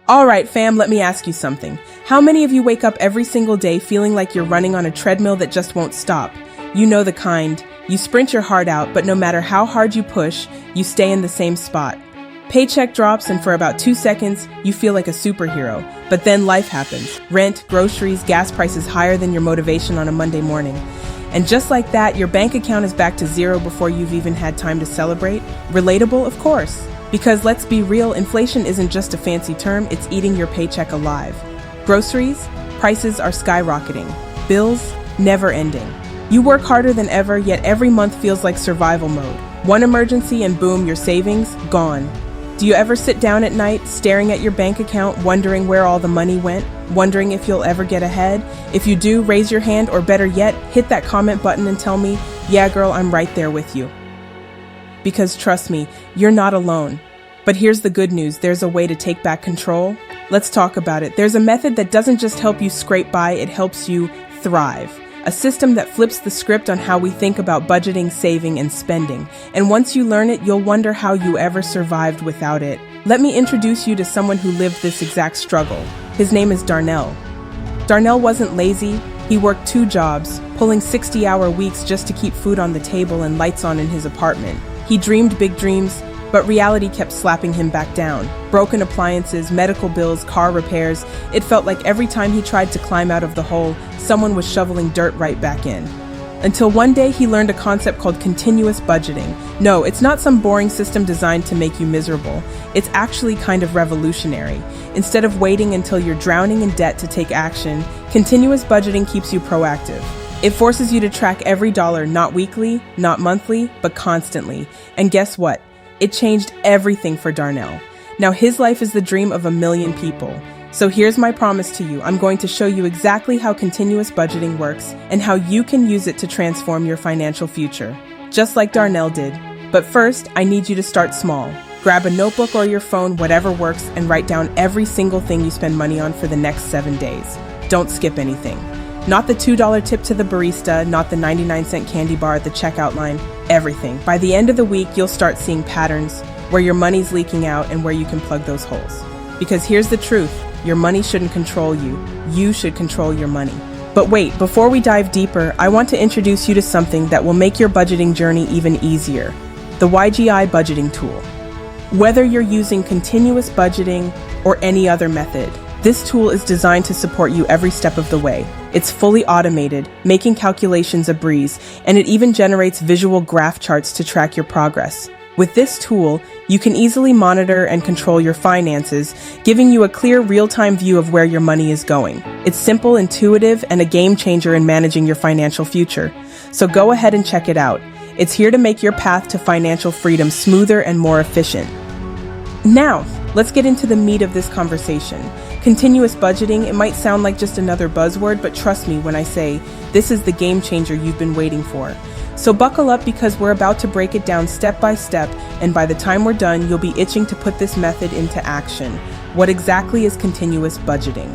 All right, fam, let me ask you something. How many of you wake up every single day feeling like you're running on a treadmill that just won't stop? You know the kind. You sprint your heart out, but no matter how hard you push, you stay in the same spot. Paycheck drops, and for about 2 seconds, you feel like a superhero. But then life happens. Rent, groceries, gas prices higher than your motivation on a Monday morning. And just like that, your bank account is back to zero before you've even had time to celebrate. Relatable, of course. Because let's be real, inflation isn't just a fancy term, it's eating your paycheck alive. Groceries, prices are skyrocketing. Bills, never ending. You work harder than ever, yet every month feels like survival mode. One emergency and boom, your savings, gone. Do you ever sit down at night, staring at your bank account, wondering where all the money went? Wondering if you'll ever get ahead? If you do, raise your hand, or better yet, hit that comment button and tell me, yeah girl, I'm right there with you. Because trust me, you're not alone. But here's the good news, there's a way to take back control. Let's talk about it. There's a method that doesn't just help you scrape by, it helps you thrive. A system that flips the script on how we think about budgeting, saving, and spending. And once you learn it, you'll wonder how you ever survived without it. Let me introduce you to someone who lived this exact struggle. His name is Darnell. Darnell wasn't lazy. He worked 2 jobs, pulling 60-hour weeks just to keep food on the table and lights on in his apartment. He dreamed big dreams, but reality kept slapping him back down. Broken appliances, medical bills, car repairs. It felt like every time he tried to climb out of the hole, someone was shoveling dirt right back in. Until one day he learned a concept called continuous budgeting. No, it's not some boring system designed to make you miserable. It's actually kind of revolutionary. Instead of waiting until you're drowning in debt to take action, continuous budgeting keeps you proactive. It forces you to track every dollar, not weekly, not monthly, but constantly. And guess what? It changed everything for Darnell. Now his life is the dream of a million people. So here's my promise to you. I'm going to show you exactly how continuous budgeting works and how you can use it to transform your financial future, just like Darnell did. But first, I need you to start small. Grab a notebook or your phone, whatever works, and write down every single thing you spend money on for the next 7 days. Don't skip anything. Not the $2 tip to the barista, not the 99-cent candy bar at the checkout line, everything. By the end of the week, you'll start seeing patterns, where your money's leaking out and where you can plug those holes. Because here's the truth, your money shouldn't control you. You should control your money. But wait, before we dive deeper, I want to introduce you to something that will make your budgeting journey even easier. The YGI budgeting tool. Whether you're using continuous budgeting or any other method, this tool is designed to support you every step of the way. It's fully automated, making calculations a breeze, and it even generates visual graph charts to track your progress. With this tool, you can easily monitor and control your finances, giving you a clear, real-time view of where your money is going. It's simple, intuitive, and a game changer in managing your financial future. So go ahead and check it out. It's here to make your path to financial freedom smoother and more efficient. Now, let's get into the meat of this conversation. Continuous budgeting, it might sound like just another buzzword, but trust me when I say this is the game changer you've been waiting for. So buckle up because we're about to break it down step by step, and by the time we're done, you'll be itching to put this method into action. What exactly is continuous budgeting?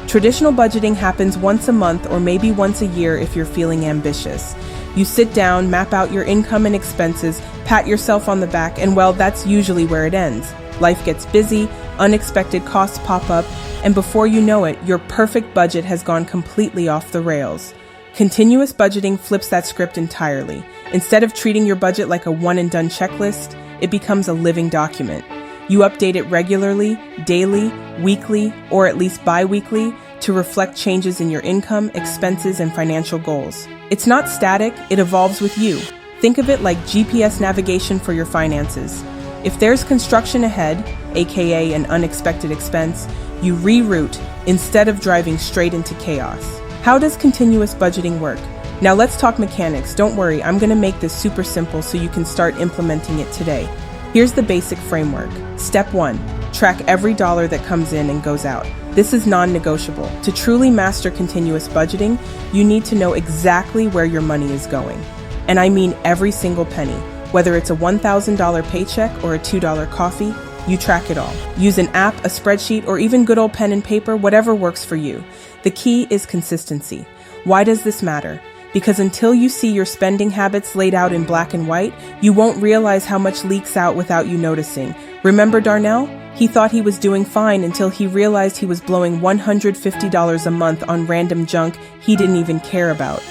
Traditional budgeting happens once a month or maybe once a year if you're feeling ambitious. You sit down, map out your income and expenses, pat yourself on the back, and well, that's usually where it ends. Life gets busy, unexpected costs pop up, and before you know it, your perfect budget has gone completely off the rails. Continuous budgeting flips that script entirely. Instead of treating your budget like a one-and-done checklist, it becomes a living document. You update it regularly, daily, weekly, or at least bi-weekly to reflect changes in your income, expenses, and financial goals. It's not static, it evolves with you. Think of it like GPS navigation for your finances. If there's construction ahead, aka an unexpected expense, you reroute instead of driving straight into chaos. How does continuous budgeting work? Now let's talk mechanics. Don't worry, I'm going to make this super simple so you can start implementing it today. Here's the basic framework. Step 1. Track every dollar that comes in and goes out. This is non-negotiable. To truly master continuous budgeting, you need to know exactly where your money is going. And I mean every single penny. Whether it's a $1,000 paycheck or a $2 coffee, you track it all. Use an app, a spreadsheet, or even good old pen and paper, whatever works for you. The key is consistency. Why does this matter? Because until you see your spending habits laid out in black and white, you won't realize how much leaks out without you noticing. Remember Darnell? He thought he was doing fine until he realized he was blowing $150 a month on random junk he didn't even care about.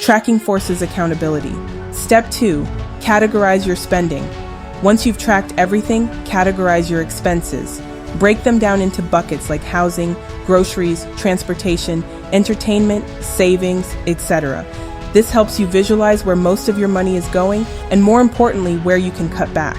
Tracking forces accountability. Step 2. Categorize your spending. Once you've tracked everything, categorize your expenses. Break them down into buckets like housing, groceries, transportation, entertainment, savings, etc. This helps you visualize where most of your money is going and, more importantly, where you can cut back.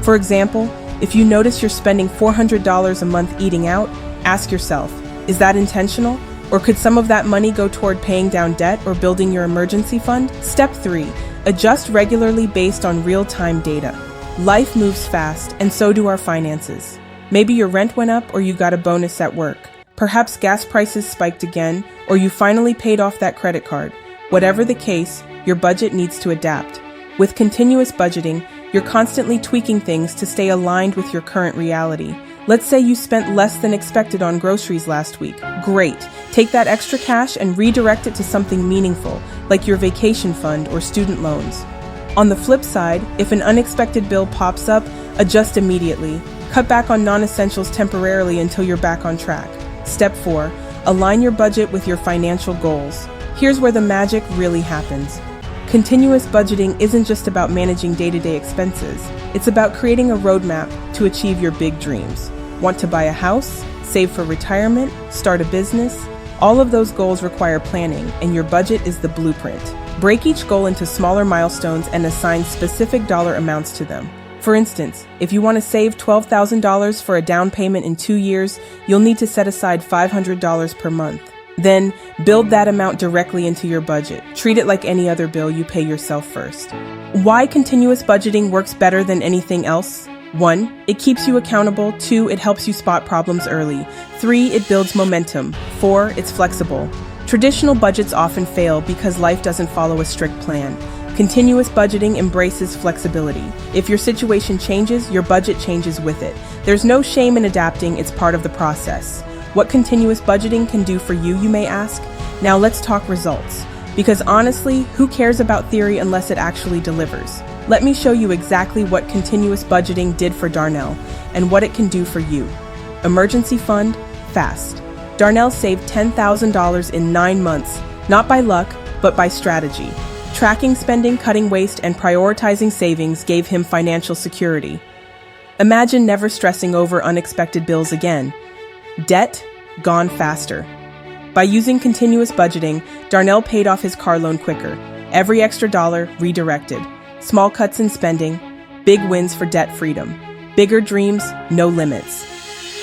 For example, if you notice you're spending $400 a month eating out, ask yourself, is that intentional? Or could some of that money go toward paying down debt or building your emergency fund? Step 3. Adjust regularly based on real-time data. Life moves fast, and so do our finances. Maybe your rent went up or you got a bonus at work. Perhaps gas prices spiked again, or you finally paid off that credit card. Whatever the case, your budget needs to adapt. With continuous budgeting, you're constantly tweaking things to stay aligned with your current reality. Let's say you spent less than expected on groceries last week. Great. Take that extra cash and redirect it to something meaningful, like your vacation fund or student loans. On the flip side, if an unexpected bill pops up, adjust immediately. Cut back on non-essentials temporarily until you're back on track. Step 4. Align your budget with your financial goals. Here's where the magic really happens. Continuous budgeting isn't just about managing day-to-day expenses. It's about creating a roadmap to achieve your big dreams. Want to buy a house? Save for retirement? Start a business? All of those goals require planning, and your budget is the blueprint. Break each goal into smaller milestones and assign specific dollar amounts to them. For instance, if you want to save $12,000 for a down payment in 2 years, you'll need to set aside $500 per month. Then, build that amount directly into your budget. Treat it like any other bill you pay yourself first. Why continuous budgeting works better than anything else? 1. It keeps you accountable. 2. It helps you spot problems early. 3. It builds momentum. 4. It's flexible. Traditional budgets often fail because life doesn't follow a strict plan. Continuous budgeting embraces flexibility. If your situation changes, your budget changes with it. There's no shame in adapting, it's part of the process. What continuous budgeting can do for you, you may ask? Now let's talk results. Because honestly, who cares about theory unless it actually delivers? Let me show you exactly what continuous budgeting did for Darnell and what it can do for you. Emergency fund, fast. Darnell saved $10,000 in 9 months, not by luck, but by strategy. Tracking spending, cutting waste, and prioritizing savings gave him financial security. Imagine never stressing over unexpected bills again. Debt, gone faster. By using continuous budgeting, Darnell paid off his car loan quicker. Every extra dollar redirected. Small cuts in spending, big wins for debt freedom. Bigger dreams, no limits.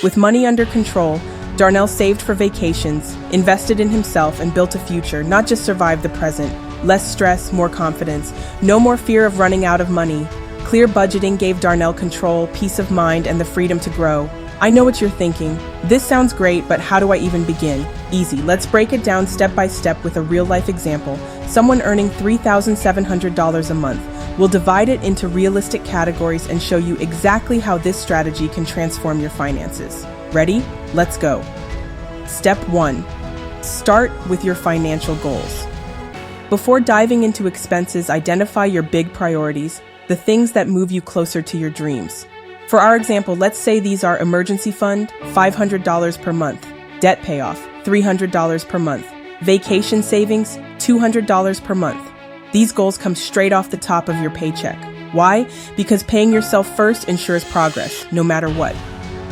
With money under control, Darnell saved for vacations, invested in himself, and built a future, not just survived the present. Less stress, more confidence. No more fear of running out of money. Clear budgeting gave Darnell control, peace of mind, and the freedom to grow. I know what you're thinking. This sounds great, but how do I even begin? Easy. Let's break it down step by step with a real-life example. Someone earning $3,700 a month. We'll divide it into realistic categories and show you exactly how this strategy can transform your finances. Ready? Let's go. Step 1. Start with your financial goals. Before diving into expenses, identify your big priorities, the things that move you closer to your dreams. For our example, let's say these are emergency fund, $500 per month, debt payoff, $300 per month, vacation savings, $200 per month. These goals come straight off the top of your paycheck. Why? Because paying yourself first ensures progress, no matter what.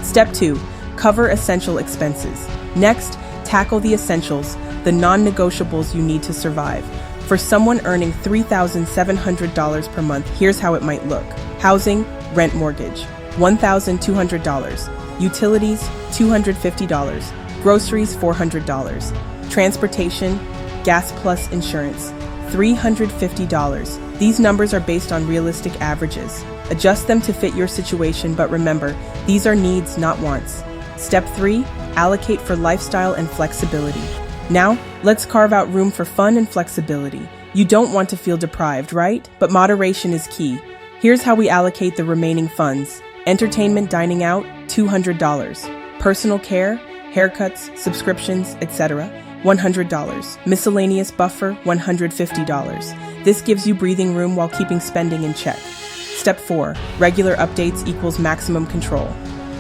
Step 2, cover essential expenses. Next, tackle the essentials, the non-negotiables you need to survive. For someone earning $3,700 per month, here's how it might look. Housing, rent mortgage, $1,200. Utilities, $250. Groceries, $400. Transportation, gas plus insurance, $350. These numbers are based on realistic averages. Adjust them to fit your situation, but remember, these are needs, not wants. Step 3, allocate for lifestyle and flexibility. Now, let's carve out room for fun and flexibility. You don't want to feel deprived, right? But moderation is key. Here's how we allocate the remaining funds. Entertainment, dining out, $200. Personal care, haircuts, subscriptions, etc., $100. Miscellaneous buffer, $150. This gives you breathing room while keeping spending in check. Step 4, regular updates equals maximum control.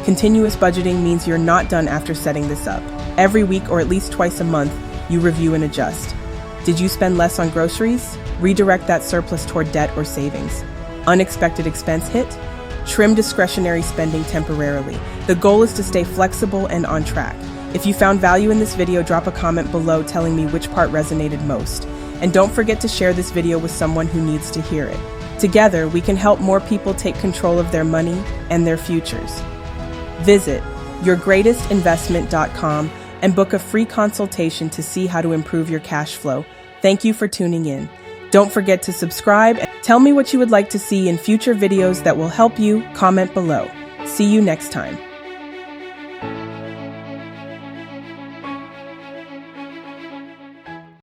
Continuous budgeting means you're not done after setting this up. Every week or at least twice a month, you review and adjust. Did you spend less on groceries? Redirect that surplus toward debt or savings. Unexpected expense hit? Trim discretionary spending temporarily. The goal is to stay flexible and on track. If you found value in this video, drop a comment below telling me which part resonated most. And don't forget to share this video with someone who needs to hear it. Together, we can help more people take control of their money and their futures. Visit yourgreatestinvestment.com and book a free consultation to see how to improve your cash flow. Thank you for tuning in. Don't forget to subscribe and tell me what you would like to see in future videos that will help you. Comment below. See you next time.